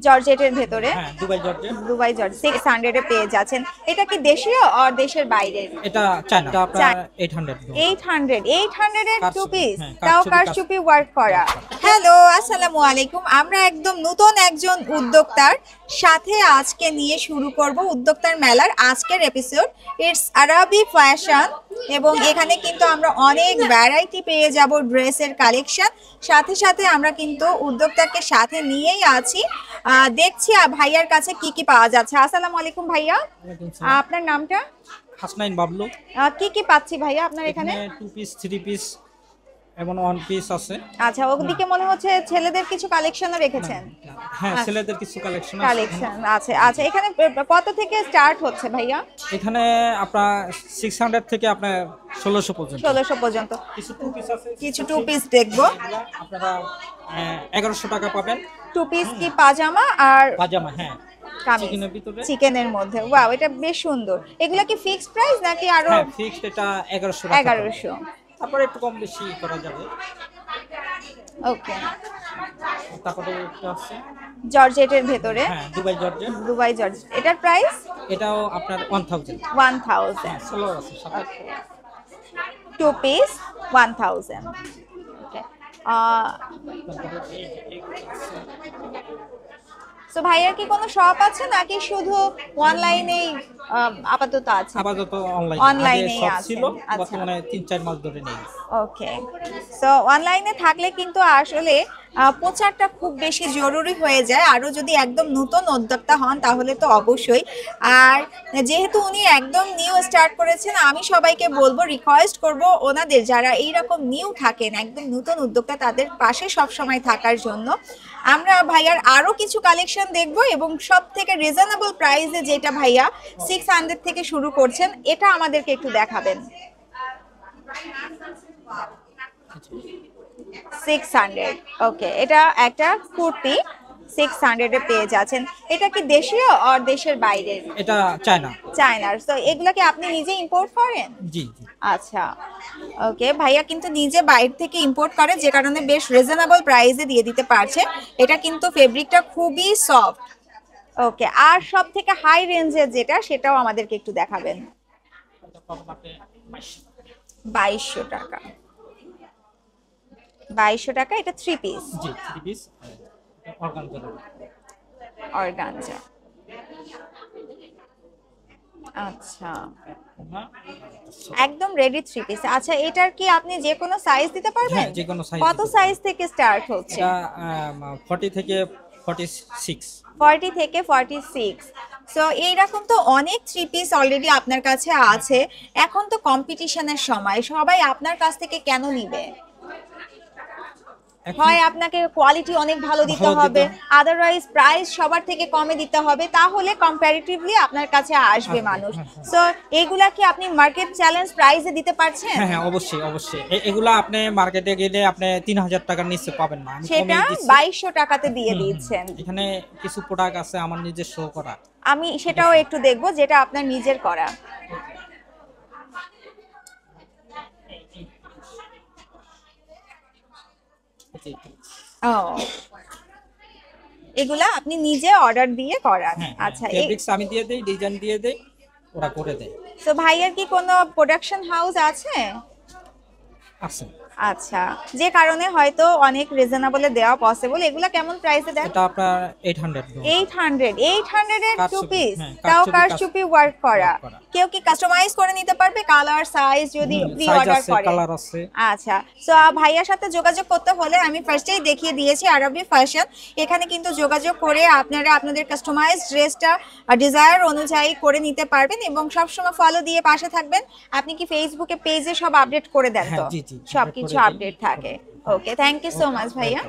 জর্জেটের ভেতরে। হ্যাঁ, দুবাই জর্জেট। দুবাই জর্জেট 600 এ পেয়ে যাচ্ছেন। এটা কি দেশীয় আর দেশের বাইরের? এটা চায়না, এটা আপনার 800 800 এর টু পিস, হ্যাঁ, তাও কারচুপি ওয়ার্ক করা। হ্যালো, আসসালামু আলাইকুম। আমরা একদম নতুন একজন উদ্যোক্তার সাথে আজকে নিয়ে শুরু করব উদ্যোক্তার মেলার আজকের এপিসোড। ইটস আরাবি ফ্যাশন এবং এখানে কিন্তু আমরা অনেক ভ্যারাইটি পেয়ে যাব ড্রেসের কালেকশন। সাথে সাথে আমরা কিন্তু উদ্যোক্তাকে সাথে নিয়েই আছি, দেখছি ভাইয়ার কাছে কি কি পাওয়া যাচ্ছে। আসসালামু আলাইকুম ভাইয়া, আপনার নামটা? হাসনাইন বাবলু। কি কি পাচ্ছি ভাইয়া আপনার এখানে? টু পিস, থ্রি পিস এবং ওয়ান পিস আছে। আচ্ছা, ওদিকে মনে হচ্ছে ছেলেদের কিছু কালেকশনও রেখেছেন। হ্যাঁ, ছেলেদের কিছু কালেকশন আছে। আচ্ছা, এখানে কত থেকে স্টার্ট হচ্ছে ভাইয়া? এখানে আপনার 600 থেকে আপনার 1600 পর্যন্ত। 1600 পর্যন্ত কিছু টু পিস আছে, কিছু টু পিস দেখবো। আপনারা 1100 টাকা পাবেন। টু পিস কি পাজামা আর পাজামা? হ্যাঁ, কামিজ চিকেনের মধ্যে। ওয়াও, এটা বেশ সুন্দর। এগুলা কি ফিক্সড প্রাইস নাকি আরো? হ্যাঁ, ফিক্সড। এটা 1100 টাকা। 1100। তারপরে একটু কম বেশি করা যাবে। ওকে। তারপরে এটা আছে জর্জেটের ভেতরে। হ্যাঁ, দুবাই জর্জেট। Dubai georgette. এটার প্রাইস? এটাও আপনার 1000। 1000। সোলো আছে সাথে। Two piece 1000। ওকে। সো ভাইয়ার কি কোনো শপ আছে নাকি শুধু অনলাইনেই আপাতত আছে? আপাতত অনলাইনেই আছে। ছিল, বর্তমানে 3-4 মাস ধরে নেই। ওকে। সো অনলাইনে থাকলে কিন্তু আসলে প্রচারটা খুব বেশি জরুরি হয়ে যায়। আরও যদি একদম নতুন উদ্যোক্তা হন তাহলে তো অবশ্যই। আর যেহেতু উনি একদম নিউ স্টার্ট করেছেন, আমি সবাইকে বলবো, রিকোয়েস্ট করব ওনাদের যারা এইরকম নিউ থাকেন, একদম নতুন উদ্যোক্তা, তাদের পাশে সবসময় থাকার জন্য। আমরা ভাইয়ার আরও কিছু কালেকশন দেখব এবং সব থেকে রিজনেবল প্রাইসে যেটা ভাইয়া 600 থেকে শুরু করছেন, এটা আমাদেরকে একটু দেখাবেন। 600। ওকে, এটা একটা কুর্তি 600 এ পেয়ে যাচ্ছেন। এটা কি দেশীয় আর দেশের বাইরের? এটা চায়নার। তো এগুলা কি আপনি নিজে ইম্পোর্ট করেন? জি। আচ্ছা, ওকে। ভাইয়া কিন্তু নিজে বাইরে থেকে ইম্পোর্ট করে, যে কারণে বেশ রিজনেবল প্রাইসে দিয়ে দিতে পারছে। এটা কিন্তু ফেব্রিকটা খুবই সফট। ওকে, আর সব থেকে হাই রেঞ্জের যেটা, সেটাও আমাদেরকে একটু দেখাবেন। 2200 টাকা। 2200 টাকা। এটা থ্রি পিস? জি, থ্রি পিস অর্গানজা। আচ্ছা, একদম রেডি থ্রি পিস। আচ্ছা, এটার কি আপনি যে কোনো সাইজ দিতে পারবেন? হ্যাঁ, যে কোনো সাইজ। কত সাইজ থেকে স্টার্ট হচ্ছে? এটা 40 থেকে 46। 40 থেকে 46। সো এইরকম তো অনেক থ্রি পিস অলরেডি আপনার কাছে আছে। এখন তো কম্পিটিশনের সময়, সবাই আপনার কাছ থেকে কেন নিবে? হয় আপনাকে কোয়ালিটি অনেক ভালো দিতে হবে, আদারওয়াইজ প্রাইস সবার থেকে কমে দিতে হবে, তাহলে কম্পারেটিভলি আপনার কাছে আসবে মানুষ। সো এইগুলা কি আপনি মার্কেট চ্যালেঞ্জ প্রাইসে দিতে পারছেন? হ্যাঁ, অবশ্যই। এগুলা আপনি মার্কেটে গেলে আপনি 3000 টাকার নিচে পাবেন না। সেটা 2200 টাকাতে দিয়ে দিচ্ছেন। এখানে কিছু প্রোডাক্ট আছে আমার নিজের শো করা, আমি সেটাও একটু দেখব যেটা আপনার নিজের করা। এগুলা আপনি নিজে অর্ডার দিয়ে করান? আচ্ছা, ফেব্রিক্স আমি দিয়ে দেই, ডিজাইন দিয়ে দেই, ওরা করে দেয়। তো ভাইয়ার কি কোনো প্রোডাকশন হাউস আছে? আছে। আচ্ছা, যে কারণে হয়তো অনেক রিজনেবলে দেওয়া পসিবল। এগুলা কেমন প্রাইসে দেন? এটা আপনার 800 এর টু পিস, তাও কারচুপি ওয়ার্ক করা। কেউ কি কাস্টমাইজ করে নিতে পারবে? কালার, সাইজ যদি প্রি অর্ডার করে? কালার আছে। আচ্ছা, সো ভাইয়ার সাথে যোগাযোগ করতে হলে আমি ফার্স্টেই দেখিয়ে দিয়েছি আরবি ফ্যাশন। এখানে কিন্তু যোগাযোগ করে আপনারা আপনাদের কাস্টমাইজ ড্রেসটা ডিজায়ার অনুযায়ী করে নিতে পারবেন এবং সবসময় ফলো দিয়ে পাশে থাকবেন। আপনি কি ফেসবুকে পেজে সব আপডেট করে দেন? তো জি, সবকিছু আপডেট থাকে। ওকে, থ্যাংক ইউ সো মাচ ভাইয়া।